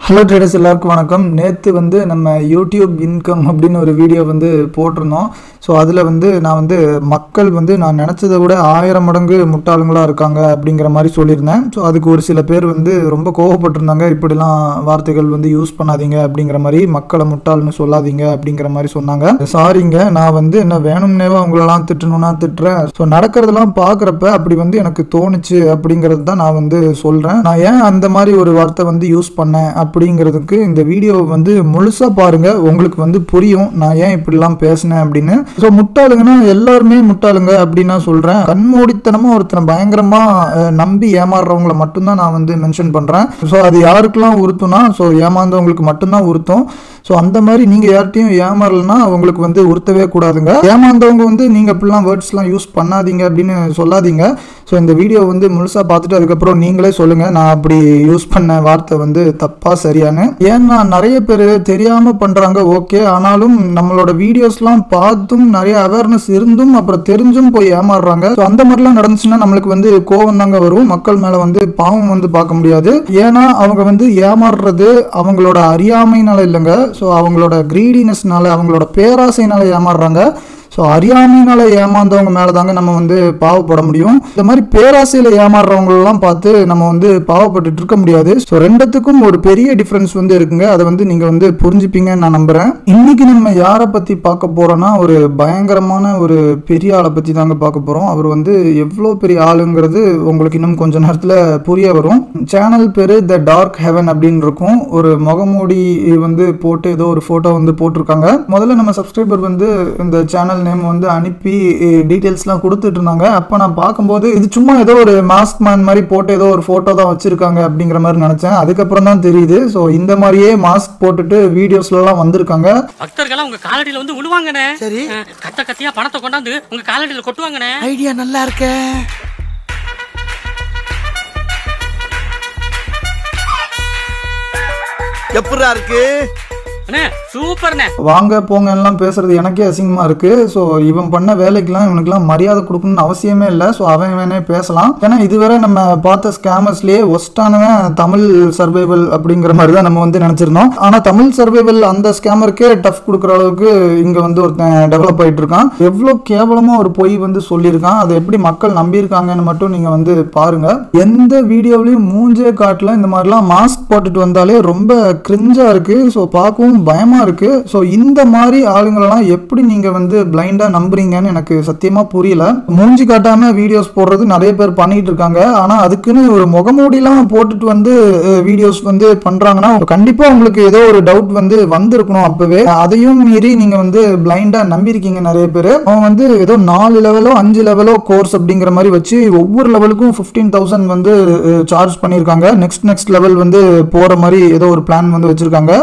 Hello traders எல்லாருக்கும் வணக்கம். நேற்று நம்ம யூடியூப் இன்கம் அப்படின்னு ஒரு வீடியோ போட்டிருந்தோம். ஸோ அதில் நான் மக்கள் நான் நினச்சதை விட 1000 மடங்கு முட்டாளுங்களாக இருக்காங்க அப்படிங்கிற மாதிரி சொல்லியிருந்தேன். ஸோ அதுக்கு ஒரு சில பேர் ரொம்ப கோவப்பட்டிருந்தாங்க. இப்படிலாம் வார்த்தைகள் யூஸ் பண்ணாதீங்க அப்படிங்கிற மாதிரி, மக்களை முட்டாள்னு சொல்லாதீங்க அப்படிங்கிற மாதிரி சொன்னாங்க. சாரிங்க, நான் என்ன வேணும்னேவா அவங்களெல்லாம் திட்டணும்னா திட்டுறேன். ஸோ நடக்கிறதெல்லாம் பார்க்குறப்ப அப்படி எனக்கு தோணுச்சு அப்படிங்கிறது தான் நான் சொல்கிறேன். நான் ஏன் அந்த மாதிரி ஒரு வார்த்தை யூஸ் பண்ணேன் அப்படிங்கிறதுக்கு இந்த வீடியோ முழுசா பாருங்க, உங்களுக்கு புரியும் நான் ஏன் இப்படிலாம் பேசினேன் அப்படின்னு. ஸோ முட்டாளுங்கன்னா எல்லாருமே முட்டாளுங்க அப்படின்னு நான் சொல்றேன். கண்மூடித்தனமா ஒருத்தனை பயங்கரமா நம்பி ஏமாறுறவங்களை மட்டும்தான் நான் மென்ஷன் பண்றேன். ஸோ அது யாருக்கெல்லாம் உறுத்தும்னா, ஸோ ஏமாந்தவங்களுக்கு மட்டும்தான் உறுத்தும். ஸோ அந்த மாதிரி நீங்க யார்ட்டையும் ஏமாறலன்னா உங்களுக்கு உறுத்தவே கூடாதுங்க. ஏமாந்தவங்க நீங்க இப்படிலாம் வேர்ட்ஸ்லாம் யூஸ் பண்ணாதீங்க அப்படின்னு சொல்லாதீங்க. ஸோ இந்த வீடியோ முழுசா பார்த்துட்டு அதுக்கப்புறம் நீங்களே சொல்லுங்க நான் அப்படி யூஸ் பண்ண வார்த்தை தப்பா சரியானு. ஏன்னா நிறைய பேர் தெரியாம பண்றாங்க, ஓகே. ஆனாலும் நம்மளோட வீடியோஸ்லாம் பார்த்தும் நிறைய அவேர்னஸ் இருந்தும் அப்புறம் தெரிஞ்சும் போய் ஏமாறுறாங்க. ஸோ அந்த மாதிரிலாம் நடந்துச்சுன்னா நம்மளுக்கு கோவம் தாங்க வரும். மக்கள் மேல பாவம் பார்க்க முடியாது. ஏன்னா அவங்க ஏமாறுறது அவங்களோட அறியாமைனால இல்லைங்க. ஸோ அவங்களோட கிரீடினஸ்னால, அவங்களோட பேராசைனால ஏமாறுறாங்க. ஸோ அறியாமையினால ஏமாந்தவங்க மேலே தாங்க நம்ம பாவப்பட முடியும். இந்த மாதிரி பேராசையில் ஏமாறுறவங்களெல்லாம் பார்த்து நம்ம பாவப்பட்டு இருக்க முடியாது. ஸோ ரெண்டுத்துக்கும் ஒரு பெரிய டிஃப்ரென்ஸ் இருக்குங்க. அதை நீங்கள் புரிஞ்சுப்பீங்கன்னு நான் நம்புகிறேன். இன்னைக்கு நம்ம யாரை பற்றி பார்க்க போகிறோன்னா, ஒரு பயங்கரமான ஒரு பெரிய ஆளை பற்றி தாங்க பார்க்க போகிறோம். அவர் எவ்வளோ பெரிய ஆளுங்கிறது உங்களுக்கு இன்னும் கொஞ்ச நேரத்தில் புரிய வரும். சேனல் பேர் த டார்க் ஹெவன் அப்படின்னு இருக்கும். ஒரு முகமூடி போட்டு ஏதோ ஒரு ஃபோட்டோ போட்டிருக்காங்க. முதல்ல நம்ம சப்ஸ்கிரைபர் இந்த சேனல் நேம் அனுப்பி டீடைல்ஸ்லாம் கொடுத்துட்டு இருந்தாங்க. அப்போ நான் பார்க்கும்போது இது சும்மா ஏதோ ஒரு மாஸ்க் மேன் மாதிரி போட்டு ஏதோ ஒரு ஃபோட்டோ தான் வச்சிருக்காங்க அப்படிங்கிற மாதிரி நினைச்சேன். அதுக்கப்புறம் தான் தெரியுது, ஸோ இந்த மாதிரியே மாஸ்க் போட்டுட்டு வீடியோஸ்லாம் வந்திருக்காங்க. பக்தர்கள் உங்க காலடியில விழுவாங்கண்ணே. சரி, கத்த கத்தியா பணத்தை கொண்டாந்து உங்க காலடியில கொட்டுவாங்கண்ணே. ஐடியா நல்லா இருக்கு. எப்படா இருக்கு? வாங்க போங்க எல்லாம் பேசுறது எனக்கே அசிங்கமா இருக்கு. ஸோ இவன் பண்ண வேலைக்கெல்லாம் இவனுக்குலாம் மரியாதை கொடுக்கணும்னு அவசியமே இல்லை. ஸோ அவன் வேணே பேசலாம். ஏன்னா இதுவரை நம்ம பார்த்த ஸ்கேமர்ஸ்லேயே ஒஸ்டானவன் தமிழ் சர்வைவல் அப்படிங்கிற மாதிரி தான் நம்ம நினைச்சிருந்தோம். ஆனால் தமிழ் சர்வைவல் அந்த ஸ்கேமருக்கே டஃப் கொடுக்குற அளவுக்கு இங்கே ஒருத்தன் டெவலப் ஆகிட்டு இருக்கான். எவ்வளோ கேவலமாக ஒரு பொய் சொல்லியிருக்கான். அதை எப்படி மக்கள் நம்பியிருக்காங்கன்னு மட்டும் நீங்கள் பாருங்க. எந்த வீடியோவிலையும் மூஞ்சே காட்டல. இந்த மாதிரிலாம் மாஸ்க் போட்டுட்டு வந்தாலே ரொம்ப கிரிஞ்சா இருக்கு. ஸோ பார்க்கவும் பயமா இருக்கு. சோ இந்த மாதிரி ஆளுங்களெல்லாம் எப்படி நீங்க பிளைண்டா நம்புறீங்கன்னு எனக்கு சத்தியமா புரியல. மூஞ்சி காட்டாம வீடியோஸ் போடுறது நிறைய பேர் பண்ணிட்டு இருக்காங்க. ஆனா அதுக்குன்னு ஒரு முகமூடிலாம் போட்டுட்டு வீடியோஸ் பண்றாங்கன்னா கண்டிப்பா உங்களுக்கு ஏதோ ஒரு டவுட் வந்திருக்கணும். அப்பவே அதையும் மீறி நீங்க பிளைண்டா நம்பிருக்கீங்க நிறைய பேர். அவன் ஏதோ 4 லெவலோ 5 லெவலோ கோர்ஸ் அப்படிங்கிற மாதிரி வச்சு ஒவ்வொரு லெவலுக்கும் 15,000 சார்ஜ் பண்ணிருக்காங்க. நெக்ஸ்ட் லெவல் போற மாதிரி ஏதோ ஒரு பிளான் வச்சிருக்காங்க.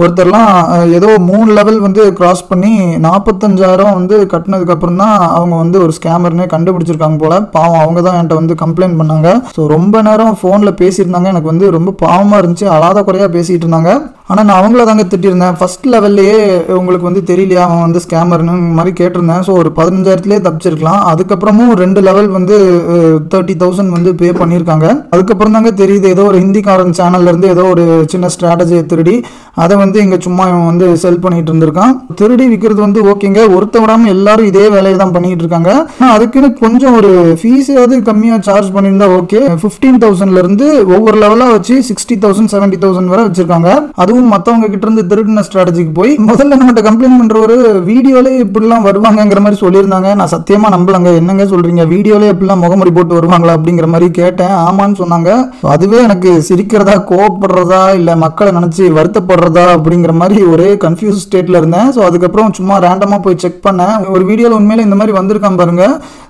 ஒருத்தர்லாம் ஏதோ 3 லெவல் கிராஸ் பண்ணி 45,000 கட்டினதுக்கு அப்புறம் தான் அவங்க ஒரு ஸ்கேமர்னே கண்டுபிடிச்சிருக்காங்க போல. பாவம், அவங்க தான் என்கிட்ட கம்ப்ளைண்ட் பண்ணாங்க. ஸோ ரொம்ப நேரம் ஃபோன்ல பேசியிருந்தாங்க. எனக்கு ரொம்ப பாவமா இருந்துச்சு. அழாத குறையா பேசிட்டு இருந்தாங்க. ஆனால் நான் அவங்கள தாங்க திட்டிருந்தேன். ஃபர்ஸ்ட் லெவல்லையே உங்களுக்கு தெரியலையா அவன் ஸ்கேமர்னு மாதிரி கேட்டிருந்தேன். ஸோ ஒரு 15,000 தப்பிச்சிருக்கலாம். அதுக்கப்புறமும் 2 லெவல் 30,000 பே பண்ணியிருக்காங்க. அதுக்கப்புறம் தாங்க தெரியுது ஏதோ ஒரு ஹிந்திக்காரன் சேனல்ல இருந்து ஏதோ ஒரு சின்ன ஸ்ட்ராட்டஜியை திருடி அதை இங்க சும்மா இவன் செல் பண்ணிட்டு இருந்திருக்கான். திருடி விற்கிறது ஓகேங்க, ஒருத்த விடாம எல்லாரும் இதே வேலையை தான் பண்ணிட்டு இருக்காங்க. அதுக்குன்னு கொஞ்சம் ஒரு ஃபீஸாவது கம்மியா சார்ஜ் பண்ணியிருந்தா ஓகே. 15,000 இருந்து ஒவ்வொரு லெவலா வச்சு 60,000 70,000 வரை வச்சிருக்காங்க. அதுவும் மத்தவங்க கிட்ட இருந்து திருடின ஸ்ட்ராட்டஜிக்கு போய் முதல்ல நம்மகிட்ட கம்ப்ளைண்ட் பண்ற ஒரு வீடியோல இப்படிலாம் வருவாங்கிற மாதிரி சொல்லியிருந்தாங்க. நான் சத்தியமா நம்பலங்க. என்னங்க சொல்றீங்க, வீடியோல இப்படிலாம் முகமுடி போட்டு வருவாங்களா அப்படிங்கிற மாதிரி கேட்டேன். ஆமான்னு சொன்னாங்க. அதுவே எனக்கு சிரிக்கிறதா, கோவப்படுறதா, இல்ல மக்களை நினைச்சு வருத்தப்படுறதா அப்படிங்கிற மாதிரி ஒரே கன்ஃபியூஸ் ஸ்டேட்ல இருந்தேன். ஸோ அதுக்கப்புறம் சும்மா ரேண்டமா போய் செக் பண்ணேன். ஒரு வீடியோல உண்மையில இந்த மாதிரி வந்திருக்கான் பாருங்க.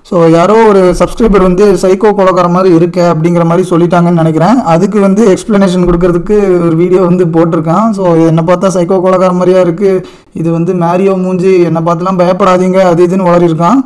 ஸோ யாரோ ஒரு சப்ஸ்கிரைபர் சைக்கோ கொலக்கார மாதிரி இருக்கு அப்படிங்கிற மாதிரி சொல்லிட்டாங்கன்னு நினைக்கிறேன். அதுக்கு எக்ஸ்பிளனேஷன் கொடுக்கறதுக்கு ஒரு வீடியோ போட்டிருக்கான். ஸோ என்னை பார்த்தா சைக்கோ கொலக்கார மாதிரியா இருக்கு. இது மேரியோ மூஞ்சி, என்னை பார்த்துலாம் பயப்படாதீங்க அது இதுன்னு வளரி இருக்கான்.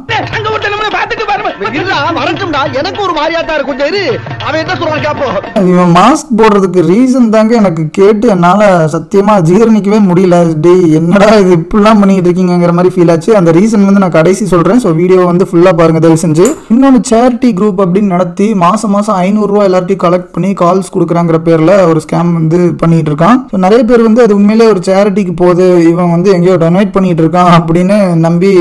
வரட்டும்டா, எனக்கு ஒரு மாதிரியாட்டா இருக்கு. கொஞ்சம் இரு, அவன் என்ன சொல்றான் கேப்போம். இவன் மாஸ்க் போடுறதுக்கு ரீசன் தாங்க எனக்கு கேட்டு என்னால சத்தியமா ஜீரணிக்கவே முடியல. டேய் என்னடா இது இப்படிலாம் பண்ணிட்டு இருக்கீங்கிற மாதிரி ஃபீல் ஆச்சு. அந்த ரீசன் வந்து நான் கடைசி சொல்றேன். ஸோ வீடியோ வந்து ஃபுல்லா பாருங்க தயவு செஞ்சு. இன்னொன்று சேரிட்டி குரூப் அப்படின்னு நடத்தி மாசம் 500 ரூபா எல்லார்ட்டையும் கலெக்ட் பண்ணி கால்ஸ் கொடுக்குறாங்கிற பேர்ல ஒரு ஸ்கேம் வந்து பண்ணிட்டு இருக்கான். ஸோ நிறைய பேர் வந்து அது உண்மையிலே ஒரு சேரிட்டிக்கு போகுது, இவன் வந்து எங்கேயோ டொனேட் பண்ணிட்டு இருக்கான் அப்படின்னு நம்பி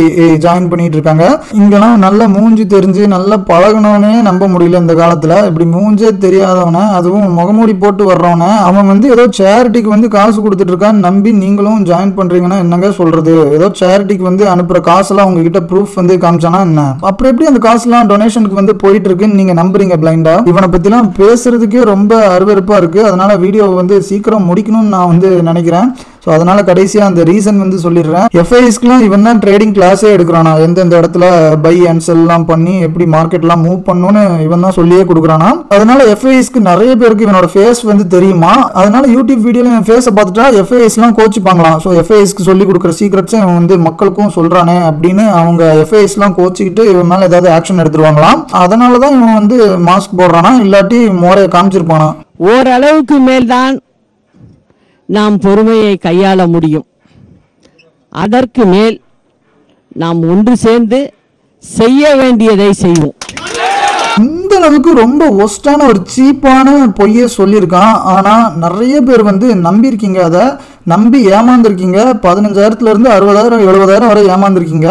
ஜாயின் பண்ணிட்டு இருக்காங்க. இங்கெல்லாம் நல்லா மூஞ்சி தெரிஞ்சு நல்லா பழகணும்னே நம்ப முடியல இந்த காலத்துல. இப்படி மூஞ்சே தெரியாதவன, அதுவும் முகமூடி போட்டு வர்றவன, அவன் வந்து ஏதோ சேரிட்டிக்கு வந்து காசு கொடுத்துட்டு இருக்கான்னு நம்பி நீங்களும் ஜாயின் பண்றீங்கன்னா என்னங்க சொல்றது? ஏதோ சேரிட்டிக்கு வந்து அனுப்புற காசுலாம் உங்ககிட்ட ப்ரூஃப் வந்து காமிச்சானா என்ன? அப்புறம் எப்படி அந்த காசுலாம் டொனேஷனுக்கு வந்து போயிட்டு இருக்குன்னு நீங்க நம்புறீங்க பிளைண்டா? இவனை பத்திலாம் பேசுறதுக்கே ரொம்ப அருவருப்பா இருக்கு. அதனால வீடியோ வந்து சீக்கிரம் முடிக்கணும்னு நான் வந்து நினைக்கிறேன். ஸோ அதனால கடைசியா அந்த ரீசன் வந்து சொல்லிடுறேன். எஃப்ஐஎஸ்க்குலாம் இவன் தான் ட்ரேடிங் கிளாஸே எடுக்கிறானா, எந்தெந்த இடத்துல பை அண்ட் செல்லாம் பண்ணி எப்படி மார்க்கெட்லாம் மூவ் பண்ணணும்னு இவன் தான் சொல்லியே கொடுக்குறானா. அதனால எஃப்ஐஎஸ்க்கு நிறைய பேருக்கு இவனோட ஃபேஸ் வந்து தெரியுமா. அதனால யூடியூப் வீடியோல என் ஃபேஸை பார்த்துட்டா எஃப்ஐஎஸ்லாம் கோச்சிப்பாங்களாம். ஸோ எஃப்ஐஎஸ்க்கு சொல்லி கொடுக்குற சீக்ரெட்ஸை இவன் வந்து மக்களுக்கும் சொல்றானே அப்படின்னு அவங்க எஃப்ஐஎஸ்லாம் கோச்சிக்கிட்டு இவன் மேலே ஏதாவது ஆக்ஷன் எடுத்துருவாங்களாம். அதனால தான் இவன் வந்து மாஸ்க் போடுறானா, இல்லாட்டி மோரையை காமிச்சிருப்பானா. ஓரளவுக்கு மேல்தான் நாம் பொறுமையை கையாள முடியும். அதற்கு மேல் நாம் ஒன்று சேர்ந்து செய்ய வேண்டியதை செய்வோம். இந்த அளவுக்கு ரொம்ப ஒஸ்டான ஒரு சீப்பான பொய்யை சொல்லியிருக்கான். ஆனால் நிறைய பேர் வந்து நம்பியிருக்கீங்க, அதை நம்பி ஏமாந்துருக்கீங்க. 15,000 60,000 70,000 வரை ஏமாந்துருக்கீங்க.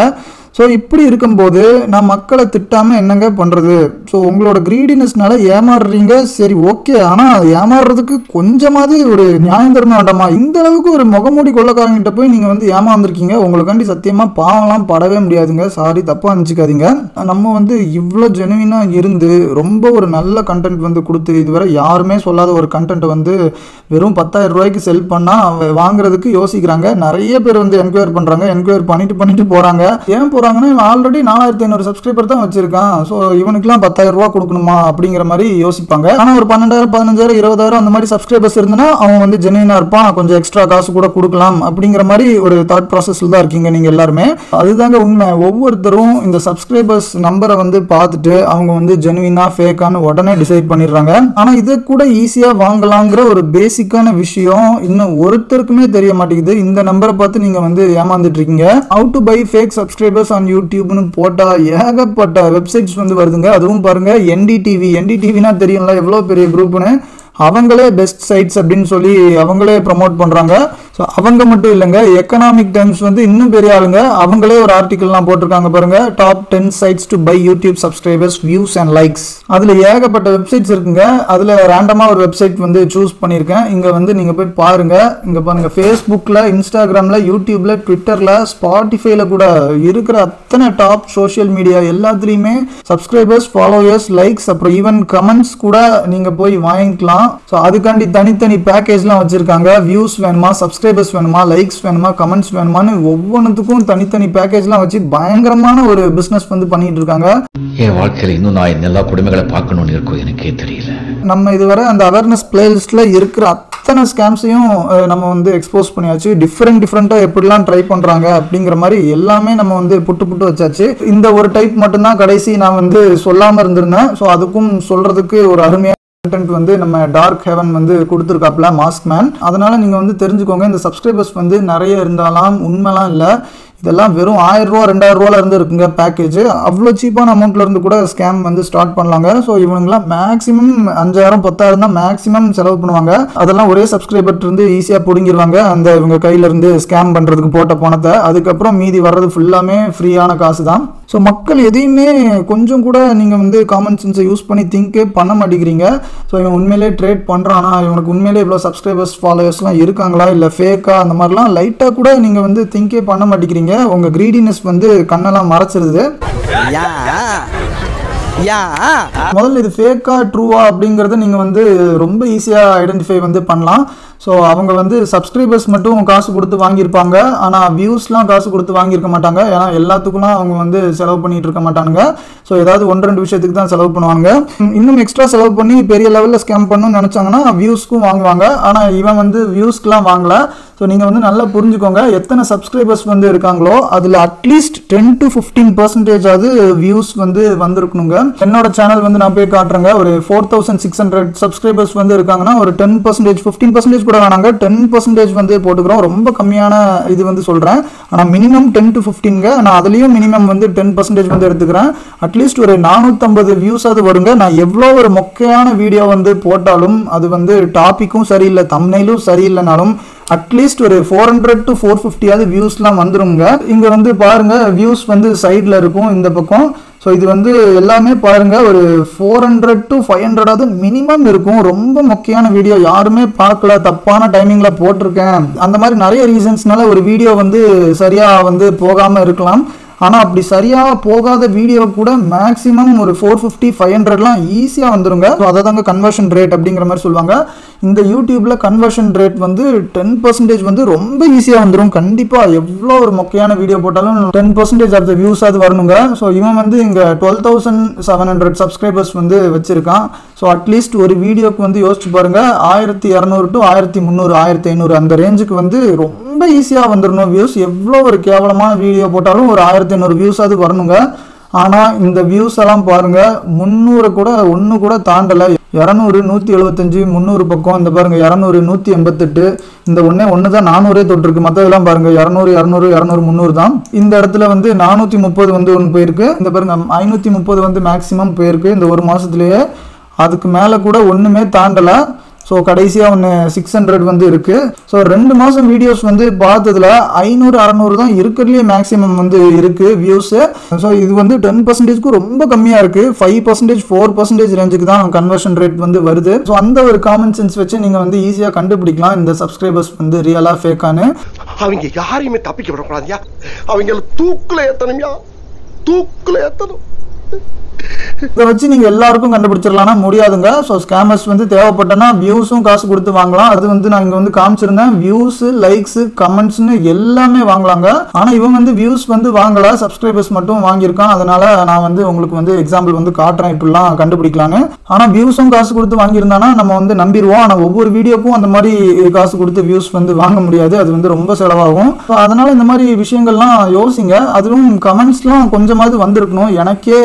ஸோ இப்படி இருக்கும்போது நான் மக்களை திட்டாமல் என்னங்க பண்ணுறது? ஸோ உங்களோட கிரீடினஸ்னால ஏமாறுறீங்க, சரி ஓகே. ஆனால் ஏமாறுறதுக்கு கொஞ்சமாவது ஒரு நியாயம் தரணும் வேண்டாமா? இந்த அளவுக்கு ஒரு முகமூடி கொள்ளக்காரங்கிட்ட போய் நீங்கள் வந்து ஏமாந்துருக்கீங்க. உங்களுக்காண்டி சத்தியமாக பாவம்லாம் படவே முடியாதுங்க. சாரி, தப்பாக நினச்சிக்காதீங்க. நம்ம வந்து இவ்வளோ ஜெனுவினாக இருந்து ரொம்ப ஒரு நல்ல கண்டென்ட் வந்து கொடுத்து இதுவரை யாருமே சொல்லாத ஒரு கண்டென்ட்டை வந்து வெறும் 10,000 ரூபாய்க்கு செல் பண்ணால் வாங்குறதுக்கு யோசிக்கிறாங்க. நிறைய பேர் வந்து என்கொயர் பண்ணுறாங்க, என்கொயர் பண்ணிட்டு போகிறாங்க. ஏன் போகிறாங்கன்னா இவன் ஆல்ரெடி 4,500 சப்ஸ்கிரைபர் தான் வச்சிருக்கான். ஸோ இவனுக்குலாம் 10,000 ரூபா கொடுக்கணுமா அப்படிங்கிற மாதிரி யோசிப்பாங்க. ஆனால் ஒரு 12,000 15,000 20,000 அந்த மாதிரி சப்ஸ்கிரைபர்ஸ் இருந்தனா அவன் வந்து ஜெனுவினாக இருப்பான், கொஞ்சம் எக்ஸ்ட்ரா காசு கூட கொடுக்கலாம் அப்படிங்கிற மாதிரி ஒரு தாட் ப்ராசஸில் தான் இருக்கீங்க நீங்கள் எல்லாருமே. அதுதாங்க உண்மை. ஒவ்வொருத்தரும் இந்த சப்ஸ்கிரைபர்ஸ் நம்பரை வந்து பார்த்துட்டு அவங்க வந்து ஜெனுவினா ஃபேக்கான்னு உடனே டிசைட் பண்ணிடுறாங்க. ஆனால் இதை கூட ஈஸியாக வாங்கலாங்கிற ஒரு பேசிக்கான விஷயம் இன்னும் ஒருத்தருக்குமே தெரிய மாட்டேங்குது. இந்த நம்பரை பார்த்து நீங்கள் வந்து ஏமாந்துட்டு இருக்கீங்க. How to buy fake subscribers on யூடியூப்னு போட்டா ஏகப்பட்ட வெப்சைட்ஸ் வந்து வருதுங்க. அதுவும் பாருங்க, என்டிடிவினா தெரியும்ல எவ்வளோ பெரிய குரூப்னு. அவங்களே பெஸ்ட் சைட்ஸ் அப்படின்னு சொல்லி அவங்களே ப்ரமோட் பண்ணுறாங்க. ஸோ அவங்க மட்டும் இல்லைங்க, எக்கனாமிக் டைம்ஸ் வந்து இன்னும் பெரிய ஆளுங்க, அவங்களே ஒரு ஆர்டிக்கல்லாம் போட்டிருக்காங்க பாருங்க. Top 10 sites to buy YouTube subscribers views and likes. அதில் ஏகப்பட்ட வெப்சைட்ஸ் இருக்குங்க. அதில் ரேண்டமாக ஒரு வெப்சைட் வந்து சூஸ் பண்ணியிருக்கேன். இங்கே வந்து நீங்கள் போய் பாருங்க. இங்கே பாருங்க, ஃபேஸ்புக்கில், இன்ஸ்டாகிராமில், யூடியூப்ல, ட்விட்டரில், ஸ்பாட்டிஃபைல கூட இருக்கிற அத்தனை டாப் சோஷியல் மீடியா எல்லாத்துலேயுமே சப்ஸ்கிரைபர்ஸ், ஃபாலோவர்ஸ், லைக்ஸ், அப்புறம் ஈவன் கமெண்ட்ஸ் கூட நீங்கள் போய் வாங்கிக்கலாம். ஸோ அதுக்காண்டி தனித்தனி பேக்கேஜ்லாம் வச்சிருக்காங்க. வியூஸ் வேணுமா, சப்ஸ்கிரைபர்ஸ் வேணுமா, லைக்ஸ் வேணுமா, கமெண்ட்ஸ் வேணுமான்னு ஒவ்வொன்றுத்துக்கும் தனித்தனி பேக்கேஜ்லாம் வச்சு பயங்கரமான ஒரு பிஸ்னஸ் வந்து பண்ணிட்டு இருக்காங்க. என் வாழ்க்கையில் இன்னும் நான் எல்லா குடும்பங்களை பார்க்கணும்னு இருக்கும், எனக்கே தெரியல. நம்ம இதுவரை அந்த அவேர்னஸ் பிளேலிஸ்ட்ல இருக்கிற அத்தனை ஸ்கேம்ஸையும் நம்ம வந்து எக்ஸ்போஸ் பண்ணியாச்சு. டிஃப்ரெண்ட்டாக எப்படிலாம் ட்ரை பண்ணுறாங்க அப்படிங்கிற மாதிரி எல்லாமே நம்ம வந்து புட்டு வச்சாச்சு. இந்த ஒரு டைப் மட்டும்தான் கடைசி நான் வந்து சொல்லாமல் இருந்திருந்தேன். ஸோ அதுக்கும் சொல்றதுக்கு ஒரு அருமையான கண்டென்ட் வந்து நம்ம டார்க் ஹெவன் வந்து கொடுத்துருக்காப்ல, மாஸ்க் மேன். அதனால நீங்க வந்து தெரிஞ்சுக்கோங்க, இந்த சப்ஸ்கிரைபர்ஸ் வந்து நிறைய இருந்தாலாம் உண்மைலாம் இல்லை. இதெல்லாம் வெறும் 1000 ரூபா 2000 ரூபால இருந்து இருக்குங்க பேக்கேஜ். அவ்வளோ சீப்பான அமௌண்ட்ல இருந்து கூட ஸ்கேம் வந்து ஸ்டார்ட் பண்ணலாங்க. ஸோ இவங்கெல்லாம் மேக்ஸிமம் 5000 10,000 தான் மேக்ஸிமம் செலவு பண்ணுவாங்க. அதெல்லாம் ஒரே சப்ஸ்கிரைபர் இருந்து ஈஸியாக பிடுங்கிடுவாங்க அந்த இவங்க கையில இருந்து ஸ்கேம் பண்றதுக்கு போட்ட பணத்தை. அதுக்கப்புறம் மீதி வர்றது ஃபுல்லாமே ஃப்ரீயான காசு தான். ஸோ மக்கள் எதையுமே கொஞ்சம் கூட நீங்கள் வந்து காமன் சென்ஸை யூஸ் பண்ணி திங்கே பண்ண மாட்டேங்கிறீங்க. ஸோ இவன் உண்மையிலே ட்ரேட் பண்ணுறானா, இவனுக்கு உண்மையிலே இவ்வளோ சப்ஸ்கிரைபர்ஸ் ஃபாலோவர்ஸ்லாம் இருக்காங்களா, இல்லை ஃபேக்கா, அந்த மாதிரிலாம் லைட்டாக கூட நீங்கள் வந்து திங்கே பண்ண மாட்டேங்கிறீங்க. உங்கள் கிரீடினஸ் வந்து கண்ணெல்லாம் மறைச்சிருது. முதல்ல இது ஃபேக்கா ட்ரூவா அப்படிங்கிறத நீங்கள் வந்து ரொம்ப ஈஸியாக ஐடென்டிஃபை வந்து பண்ணலாம். ஸோ அவங்க வந்து சப்ஸ்கிரைபர்ஸ் மட்டும் காசு கொடுத்து வாங்கியிருப்பாங்க, ஆனால் வியூஸ்லாம் காசு கொடுத்து வாங்கியிருக்க மாட்டாங்க. ஏன்னா எல்லாத்துக்குலாம் அவங்க வந்து செலவு பண்ணிட்டு இருக்க மாட்டாங்க. ஸோ ஏதாவது 1-2 விஷயத்துக்கு தான் செலவு பண்ணுவாங்க. இன்னும் எக்ஸ்ட்ரா செலவு பண்ணி பெரிய லெவலில் ஸ்கேம் பண்ணணும்னு நினச்சாங்கன்னா வியூஸ்க்கும் வாங்குவாங்க. ஆனால் இவன் வந்து வியூஸ்க்குலாம் வாங்கலை. ஸோ நீங்கள் வந்து நல்லா புரிஞ்சுக்கோங்க, எத்தனை சப்ஸ்கிரைபர்ஸ் வந்து இருக்காங்களோ அதில் அட்லீஸ்ட் 10 to 15% வியூஸ் வந்து வந்திருக்கணுங்க. என்னோட சேனல் வந்து நான் போய் காட்டுறேங்க, ஒரு 4600 சப்ஸ்கிரைபர்ஸ் வந்து இருக்காங்கன்னா ஒரு 10%, 15% கூட வேணாங்க, 10% வந்து போட்டுக்கிறோம். ரொம்ப கம்மியான இது வந்து சொல்கிறேன். ஆனால் மினிமம் 10 to 15ங்க. நான் அதுலேயும் மினிமம் வந்து 10% வந்து எடுத்துக்கிறேன். அட்லீஸ்ட் ஒரு 450 வியூஸ் அது வருங்க. நான் எவ்வளோ ஒரு மொக்கையான வீடியோ வந்து போட்டாலும், அது வந்து டாப்பிக்கும் சரியில்லை, தம்ப்நெயிலும் சரியில்லைனாலும் அட்லீஸ்ட் ஒரு 400 to 450 வியூஸ்லாம் வந்துருங்க. இங்க வந்து பாருங்க, வியூஸ் வந்து சைட்ல இருக்கும் இந்த பக்கம். ஸோ இது வந்து எல்லாமே பாருங்க ஒரு 400 to 500 மினிமம் இருக்கும். ரொம்ப முக்கியமான வீடியோ, யாருமே பார்க்கல, தப்பான டைமிங்ல போட்டிருக்கேன், அந்த மாதிரி நிறைய ரீசன்ஸ்னால ஒரு வீடியோ வந்து சரியா வந்து போகாம இருக்கலாம். ஆனால் அப்படி சரியாக போகாத வீடியோ கூட மேக்ஸிமம் ஒரு 450, 500லாம் ஈஸியாக வந்துருங்க. ஸோ அதை தாங்க கன்வர்ஷன் ரேட் அப்படிங்கிற மாதிரி சொல்லுவாங்க. இந்த யூடியூப்ல கன்வர்ஷன் ரேட் வந்து 10% வந்து ரொம்ப ஈஸியாக வந்துடும். கண்டிப்பாக எவ்வளோ ஒரு மொக்கையான வீடியோ போட்டாலும் 10% ஆஃப் த வியூஸ் அது வரணுங்க. ஸோ இவன் வந்து இங்கே 12,700 சப்ஸ்கிரைபர்ஸ் வந்து வச்சிருக்கான். ஸோ அட்லீஸ்ட் ஒரு வீடியோக்கு வந்து யோசிச்சு பாருங்க, 1200 to 1300, 1500 அந்த ரேஞ்சுக்கு வந்து ரொம்ப ஈஸியாக வந்துடணும் வியூஸ். எவ்வளோ ஒரு கேவலமான வீடியோ போட்டாலும் ஒரு 1500 வியூஸ் அது வரணுங்க. ஆனால் இந்த வியூஸ் எல்லாம் பாருங்க 300 கூட ஒன்று கூட தாண்டலை. 200, 175, 300 பக்கம் இந்த பாருங்க 200, 188, இந்த ஒன்று தான் 400 தொட்டிருக்கு. மற்றதெல்லாம் பாருங்க 200, 200, 200, 300 தான். இந்த இடத்துல வந்து 430 வந்து ஒன்று போயிருக்கு. இந்த பாருங்க 530 வந்து மேக்ஸிமம் போயிருக்கு இந்த ஒரு மாதத்துலேயே. அதுக்கு மேலே கூட ஒன்றுமே தாண்டலை. ஸோ கடைசியாக ஒன்று 600 வந்து இருக்குது. ஸோ 2 மாதம் வீடியோஸ் வந்து பார்த்ததுல 500, 600 தான் இருக்கிறதுலே மேக்ஸிமம் வந்து இருக்குது வியூஸு. ஸோ இது வந்து 10%க்கு ரொம்ப கம்மியாக இருக்குது. 5%, 4% ரேஞ்சுக்கு தான் கன்வர்ஷன் ரேட் வந்து வருது. ஸோ அந்த ஒரு காமன் சென்ஸ் வச்சு நீங்கள் வந்து ஈஸியாக கண்டுபிடிக்கலாம் இந்த சப்ஸ்கிரைபர்ஸ் வந்து ரியலாக ஃபேக்கானு. அவங்க யாரையுமே தப்பிக்க விடக்கூடாதியா, அவங்க தூக்குல ஏத்தணும்யா, தூக்குல ஏத்தணும். இதை வச்சு நீங்கள் எல்லாருக்கும் கண்டுபிடிச்சிடலாம்னா முடியாதுங்க. ஸோ ஸ்கேமர்ஸ் வந்து தேவைப்பட்டனா வியூஸும் காசு கொடுத்து வாங்கலாம். அது வந்து நான் இங்கே வந்து காமிச்சிருந்தேன். வியூஸு, லைக்ஸு, கமெண்ட்ஸ்னு எல்லாமே வாங்கலாங்க. ஆனால் இவன் வந்து வியூஸ் வந்து வாங்கலை, சப்ஸ்கிரைபர்ஸ் மட்டும் வாங்கியிருக்கான். அதனால நான் வந்து உங்களுக்கு வந்து எக்ஸாம்பிள் வந்து காட்டுறேன் இப்படிலாம் கண்டுபிடிக்கலான்னு. ஆனால் வியூஸும் காசு கொடுத்து வாங்கியிருந்தானா நம்ம வந்து நம்பிடுவோம். ஆனால் ஒவ்வொரு வீடியோக்கும் அந்த மாதிரி காசு கொடுத்து வியூஸ் வந்து வாங்க முடியாது, அது வந்து ரொம்ப செலவாகும். ஸோ அதனால இந்த மாதிரி விஷயங்கள்லாம் யோசிங்க. அதுவும் கமெண்ட்ஸ்லாம் கொஞ்சமாவது வந்திருக்கணும். எனக்கே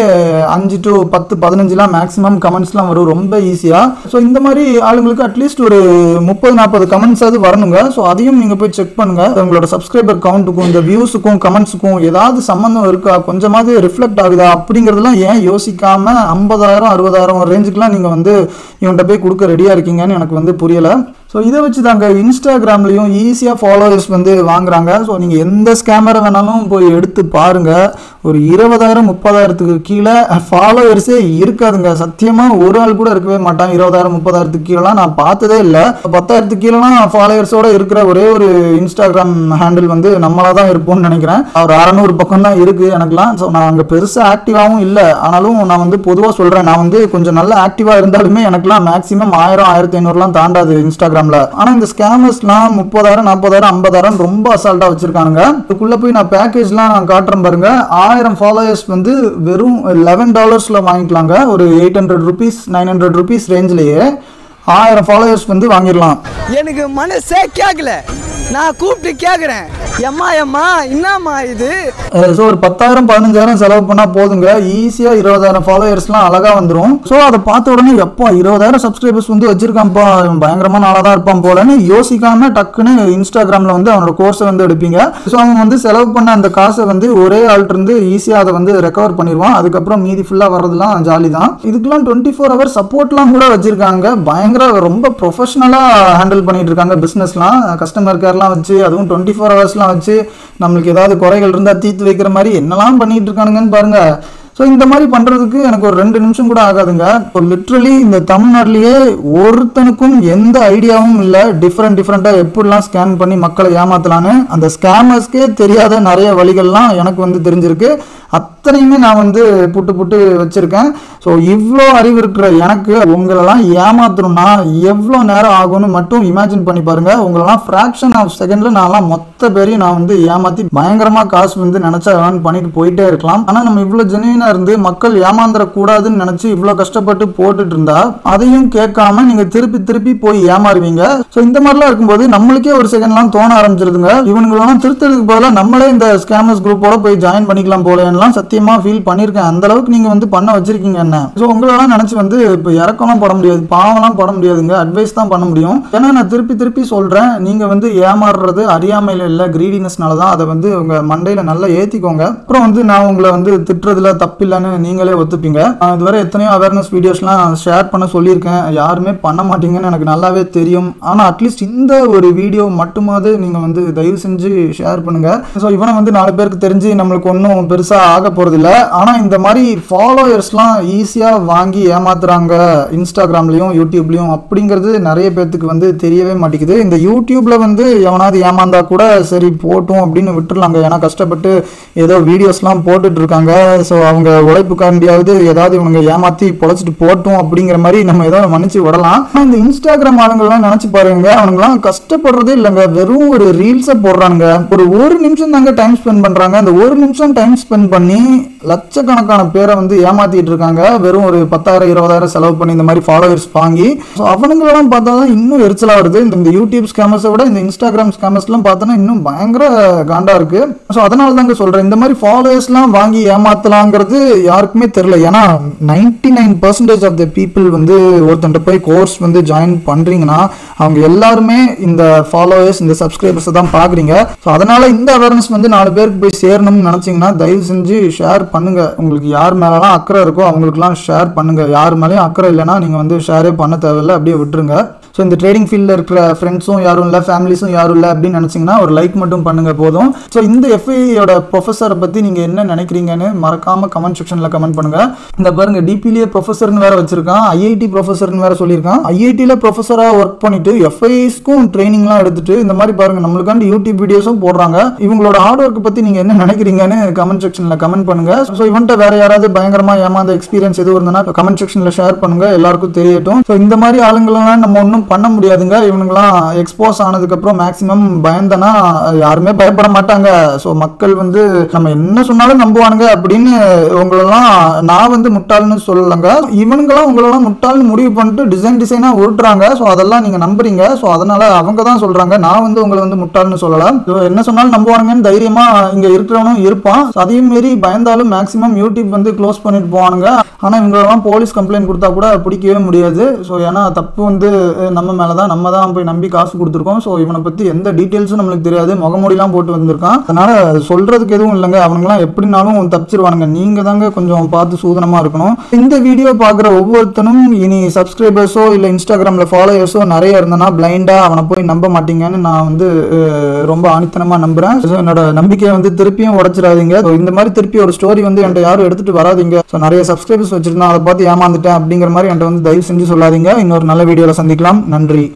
5 to 10, 15 மேக்ஸிமம் கமெண்ட்ஸ்லாம் வரும் ரொம்ப ஈஸியாக. ஸோ இந்த மாதிரி ஆளுங்களுக்கு அட்லீஸ்ட் ஒரு 30-40 கமெண்ட்ஸாவது வரணுங்க. ஸோ அதையும் நீங்கள் போய் செக் பண்ணுங்க. உங்களோட சப்ஸ்கிரைபர் கவுண்ட்டுக்கும் இந்த வியூஸுக்கும் கமெண்ட்ஸுக்கும் ஏதாவது சம்மந்தம் இருக்கா, கொஞ்சமாவது ரிஃப்ளெக்ட் ஆகுதா அப்படிங்கிறதுலாம் ஏன் யோசிக்காம 50,000, 60,000 ரேஞ்சுக்குலாம் நீங்கள் வந்து இவன்கிட்ட போய் கொடுக்க ரெடியாக இருக்கீங்கன்னு எனக்கு வந்து புரியலை. ஸோ இதை வச்சு தாங்க இன்ஸ்டாகிராம்லேயும் ஈஸியாக ஃபாலோவர்ஸ் வந்து வாங்குறாங்க. ஸோ நீங்கள் எந்த ஸ்கேமரை வேணாலும் போய் எடுத்து பாருங்கள், ஒரு 20,000, 30,000க்கு கீழே ஃபாலோவர்ஸே இருக்காதுங்க. சத்தியமாக ஒரு ஆள் கூட இருக்கவே மாட்டான். 20,000, 30,000க்கு கீழெலாம் நான் பார்த்ததே இல்லை. 10,000க்கு கீழெலாம் ஃபாலோவர்ஸோட இருக்கிற ஒரே ஒரு இன்ஸ்டாகிராம் ஹேண்டில் வந்து நம்மளாக தான் இருப்போம்னு நினைக்கிறேன். ஒரு 600 பக்கம் தான் இருக்குது எனக்குலாம். ஸோ நான் அங்கே பெருசாக ஆக்டிவாகவும் இல்லை. ஆனாலும் நான் வந்து பொதுவாக சொல்கிறேன், நான் வந்து கொஞ்சம் நல்லா ஆக்டிவாக இருந்தாலுமே எனக்குலாம் மேக்ஸிமம் 1000, 1500 தாண்டாது இன்ஸ்டாகிராம். ஆனா இந்த ஸ்கேமர்ஸ்லாம் 30,000, 40,000, 50,000 ரொம்ப அசால்ட்டா வச்சிருக்கானுங்க. இதுக்குள்ள போய் நான் பேக்கேஜ்லாம் நான் காட்டுறேன் பாருங்க. 1000 ஃபாலோவர்ஸ் வந்து வெறும் $11 வாங்கிக்கலாங்க. ஒரு 800 rupees, 900 rupees ரேஞ்சிலேயே 1000 ஃபாலோவர்ஸ் வந்து வாங்கிடலாம். எனக்கு மனசே கேட்கல, நான் கூப்பிட்டு கேட்குறேன், எம்மா என்னம்மா இது? ஸோ ஒரு 10,000, 15,000 செலவு பண்ணால் போதுங்க. ஈஸியாக 20,000 ஃபாலோவர்ஸ்லாம் அழகாக வந்துடும். ஸோ அதை பார்த்த உடனே எப்போ 20,000 சப்ஸ்கிரைபர்ஸ் வந்து வச்சிருக்கான்ப்பா, பயங்கரமான ஆளாக தான் இருப்பான் போலன்னு யோசிக்காம டக்குன்னு இன்ஸ்டாகிராமில் வந்து அவனோட கோர்ஸை வந்து எடுப்பீங்க. ஸோ அவன் வந்து செலவு பண்ண அந்த காசை வந்து ஒரே ஆள்கிட்ட இருந்து ஈஸியாக அதை வந்து ரெக்கவர் பண்ணிடுவான். அதுக்கப்புறம் மீதி ஃபுல்லாக வர்றதுலாம் ஜாலி தான். இதுக்கெல்லாம் 24 hour சப்போர்ட்லாம் கூட வச்சிருக்காங்க. பயங்கர ரொம்ப ப்ரொஃபஷனலாக ஹேண்டில் பண்ணிட்டு இருக்காங்க பிஸ்னஸ்லாம். கஸ்டமர் கேர்லாம் வச்சு, அதுவும் 24 hours வச்சு நம்மளுக்கு ஏதாவது குறைகள் இருந்தால் தீர்த்து வைக்கிற மாதிரி என்னெல்லாம் பண்ணிட்டு இருக்கானுங்கன்னு பாருங்க. ஸோ இந்த மாதிரி பண்ணுறதுக்கு எனக்கு ஒரு 2 நிமிஷம் கூட ஆகாதுங்க. இப்போ லிட்ரலி இந்த தமிழ்நாட்டிலேயே ஒருத்தனுக்கும் எந்த ஐடியாவும் இல்லை டிஃப்ரெண்ட்டாக எப்படிலாம் ஸ்கேன் பண்ணி மக்களை ஏமாத்தலான்னு. அந்த ஸ்கேமர்ஸ்க்கே தெரியாத நிறைய வழிகள்லாம் எனக்கு வந்து தெரிஞ்சிருக்கு. அத்தனையுமே நான் வந்து புட்டு வச்சிருக்கேன். ஸோ இவ்வளோ அறிவு இருக்கிற எனக்கு உங்களெல்லாம் ஏமாத்தணும்னா எவ்வளோ நேரம் ஆகும்னு மட்டும் இமேஜின் பண்ணி பாருங்க. உங்களெல்லாம் ஃப்ராக்ஷன் ஆஃப் செகண்ட்ல நான்லாம் மொத்த பேரையும் நான் வந்து ஏமாத்தி பயங்கரமாக காசு வந்து நினைச்சா ஏர்ன் பண்ணிட்டு போயிட்டே இருக்கலாம். ஆனால் நம்ம இவ்வளோ ஜெனுவினா இருந்து மக்கள் ஏமாந்துடக்கூடாதுன்னு நினைச்சு இவ்வளோ கஷ்டப்பட்டு போட்டுட்டு இருந்தா அதையும் கேட்காம நீங்க திருப்பி போய் ஏமாறுவீங்க. ஸோ இந்த மாதிரிலாம் இருக்கும்போது நம்மளுக்கே ஒரு செகண்ட்லாம் தோண ஆரம்பிச்சிருதுங்க, இவனுங்களெல்லாம் திருத்தறதுக்கு பதிலாக நம்மளே இந்த ஸ்கேமர்ஸ் குரூப்போட போய் ஜாயின் பண்ணிக்கலாம் போலலாம் சத்தியமா ஃபீல் பண்ணியிருக்கேன். அந்த அளவுக்கு நீங்க வந்து பண்ண வச்சிருக்கீங்க என்ன. ஸோ உங்களெல்லாம் நினைச்சு வந்து இப்போ இறக்கலாம் போட முடியாது, பாவம்லாம் போட முடியாதுங்க, அட்வைஸ் தான் பண்ண முடியும். ஏன்னா நான் திருப்பி சொல்றேன், நீங்க வந்து ஏமாறுறது அறியாமையில இல்லை, கிரீடினஸ்னால தான். அதை வந்து உங்க மண்டையில நல்லா ஏத்திக்கோங்க. அப்புறம் வந்து நான் உங்களை வந்து திட்டுறதுல தப்பு இல்லைன்னு நீங்களே ஒத்துப்பீங்க. இதுவரை எத்தனையோ அவேர்னஸ் வீடியோஸ்லாம் ஷேர் பண்ண சொல்லியிருக்கேன், யாருமே பண்ண மாட்டீங்கன்னு எனக்கு நல்லாவே தெரியும். ஆனால் அட்லீஸ்ட் இந்த ஒரு வீடியோ மட்டுமாவது நீங்க வந்து தயவு செஞ்சு ஷேர் பண்ணுங்க. ஸோ இவனை வந்து 4 பேருக்கு தெரிஞ்சு நம்மளுக்கு ஒன்றும் பெருசா ஆக போறது இல்லை. ஆனால் இந்த மாதிரி ஃபாலோயர்ஸ்லாம் ஈஸியா வாங்கி ஏமாத்துறாங்க இன்ஸ்டாகிராம்லயும் யூடியூப்லயும் அப்படிங்கிறது நிறைய பேருக்கு வந்து தெரியவே மாட்டேங்குது. இந்த யூடியூப்ல வந்து எவனாவது ஏமாந்தா கூட சரி போட்டும் அப்படின்னு விட்டுருலாங்க. ஏன்னா கஷ்டப்பட்டு ஏதோ வீடியோஸ்லாம் போட்டுட்டு இருக்காங்க. ஸோ அவங்க உழைப்புக்காண்டியாவது ஏதாவது இவங்க ஏமாத்தி பொழைச்சிட்டு போட்டும் அப்படிங்கிற மாதிரி நம்ம ஏதோ மன்னிச்சு விடலாம். ஆனால் இந்த இன்ஸ்டாகிராம் ஆளுங்கள்லாம் நினைச்சு பாருங்க, அவனுங்களாம் கஷ்டப்படுறதே இல்லைங்க, வெறும் ஒரு ரீல்ஸை போடுறாங்க. ஒரு நிமிஷம் தாங்க டைம் ஸ்பெண்ட் பண்றாங்க. அந்த ஒரு நிமிஷம் டைம் ஸ்பெண்ட் பண்ணி லட்சக்கணக்கான பேரை வந்து ஏமாத்திட்டு இருக்காங்க. வெறும் ஒரு 10,000 20,000 செலவு பண்ணி இந்த மாதிரி ஃபாலோவர்ஸ் வாங்கி. ஸோ அவனுங்களெல்லாம் பார்த்தா தான் இன்னும் எரிச்சலா வருது. இந்த யூடியூப் ஸ்கேமர்ஸை விட இந்த இன்ஸ்டாகிராம் ஸ்கேமர்ஸ்லாம் பார்த்தோன்னா இன்னும் பயங்கர காண்டா இருக்கு. ஸோ அதனால தாங்க சொல்றேன், இந்த மாதிரி ஃபாலோவர்ஸ்லாம் வாங்கி ஏமாத்தலாங்கிறது யாருக்குமே தெரியல. ஏன்னா 99% ஆஃப் த பீப்புள் வந்து ஒருத்தன்ட்ட போய் கோர்ஸ் வந்து ஜாயின் பண்றீங்கன்னா அவங்க எல்லாருமே இந்த ஃபாலோவர்ஸ் இந்த சப்ஸ்கிரைபர்ஸ் தான் பாக்குறீங்க. ஸோ அதனால இந்த அவேர்னஸ் வந்து 4 பேருக்கு போய் சேரணும்னு நினைச்சீங்கன்னா தயவு செஞ்சு ஷேர் பண்ணுங்க. உங்களுக்கு யார் மேலாம் அக்கறை இருக்கோ அவங்களுக்குலாம் ஷேர் பண்ணுங்க. யார் மேலேயும் அக்கறை இல்லைன்னா நீங்க வந்து ஷேரே பண்ண தேவையில்லை, அப்படியே விட்டுருங்க. ஸோ இந்த ட்ரேடிங் ஃபீல்டில் இருக்கிற ஃப்ரெண்ட்ஸும் யாரும் இல்லை, ஃபேமிலிஸும் யாரும் இல்லை அப்படின்னு நினச்சிங்கன்னா ஒரு லைக் மட்டும் பண்ணுங்க போதும். ஸோ இந்த எஃப்ஐயோட ப்ரொஃபஸரை பற்றி நீங்கள் என்ன நினைக்கிறீங்கன்னு மறக்காமல் கமெண்ட் செக்ஷனில் கமெண்ட் பண்ணுங்கள். இந்த பாருங்க, டிபிலேயே ப்ரொஃபஸர்னு வேறு வச்சிருக்கான், ஐஐடி ப்ரொஃபஸர்னு வேறு சொல்லியிருக்கான். ஐஐடியில் ப்ரொஃபஸராக ஒர்க் பண்ணிட்டு எஃப்ஐஸ்க்கும் ட்ரைனிங்லாம் எடுத்துட்டு இந்த மாதிரி பாருங்க நம்மளுக்காண்டி யூடியூப் வீடியோஸும் போடுறாங்க. இவங்களோட ஹார்ட் ஒர்க் பற்றி நீங்கள் என்ன நினைக்கிறீங்கன்னு கமெண்ட் செக்ஷனில் கமெண்ட் பண்ணுங்க. ஸோ இவன்ட்ட வேற யாராவது பயங்கரமாக ஏமாந்த எக்ஸ்பீரியன்ஸ் எதுவும் இருந்ததுன்னா கமெண்ட் செக்ஷனில் ஷேர் பண்ணுங்க, எல்லாருக்கும் தெரியட்டும். ஸோ இந்த மாதிரி ஆளுங்களாம் நம்ம ஒன்றும் பண்ண முடியாதுங்க. இவனுங்களாம் எக்ஸ்போஸ் ஆனதுக்கு அப்புறம் மேக்ஸிமம் பயந்தனா யாருமே பயப்பட மாட்டாங்க. ஸோ மக்கள் வந்து நம்ம என்ன சொன்னாலும் நம்புவானுங்க அப்படின்னு உங்களெல்லாம் நான் வந்து முட்டாள்னு சொல்லலைங்க. இவனுங்களாம் உங்களெல்லாம் முட்டாள்னு முடிவு பண்ணிட்டு டிசைனா உருட்டுறாங்க. ஸோ அதெல்லாம் நீங்க நம்புறீங்க. ஸோ அதனால அவங்க தான் சொல்றாங்க, நான் வந்து உங்களை வந்து முட்டாள்னு சொல்லலாம். என்ன சொன்னாலும் நம்புவானுங்கன்னு தைரியமா இங்க இருக்கிறவனும் இருப்பான். அதையும் மீறி பயந்தாலும் மேக்ஸிமம் யூடியூப் வந்து க்ளோஸ் பண்ணிட்டு போவானுங்க. ஆனா இவங்களெல்லாம் போலீஸ் கம்ப்ளைண்ட் கொடுத்தா கூட பிடிக்கவே முடியாது. ஸோ ஏன்னா தப்பு வந்து நம்ம மேல தான், நம்ம தான் போய் நம்பி காசு கொடுத்துருக்கோம். ஸோ இவனை பத்தி எந்த டீட்டெயில்ஸும் நம்மளுக்கு தெரியாது, முகமூடிலாம் போட்டு வந்திருக்கான். அதனால சொல்றதுக்கு எதுவும் இல்லைங்க. அவனுங்களாம் எப்படினாலும் தப்பிச்சிருவானுங்க. நீங்க தாங்க கொஞ்சம் பார்த்து சூதனமா இருக்கணும். இந்த வீடியோ பார்க்குற ஒவ்வொருத்தனும் இனி சப்ஸ்கிரைபர்ஸோ இல்லை இன்ஸ்டாகிராமில் ஃபாலோவர்ஸோ நிறைய இருந்தனா பிளைண்டா அவனை போய் நம்ப மாட்டீங்கன்னு நான் வந்து ரொம்ப ஆணித்தனமா நம்புறேன். என்னோட நம்பிக்கையை வந்து திருப்பியும் உடைச்சிடாதீங்க. இந்த மாதிரி திருப்பி ஒரு ஸ்டோரி வந்து என்கிட்ட யாரும் எடுத்துட்டு வராதிங்க. ஸோ நிறைய சப்ஸ்கிரைபர்ஸ் வச்சிருந்தா அதை பார்த்து ஏமாந்துட்டேன் அப்படிங்கிற மாதிரி என்கிட்ட வந்து தயவு செஞ்சு சொல்லாதீங்க. இன்னொரு நல்ல வீடியோவில் சந்திக்கலாம். நன்றி.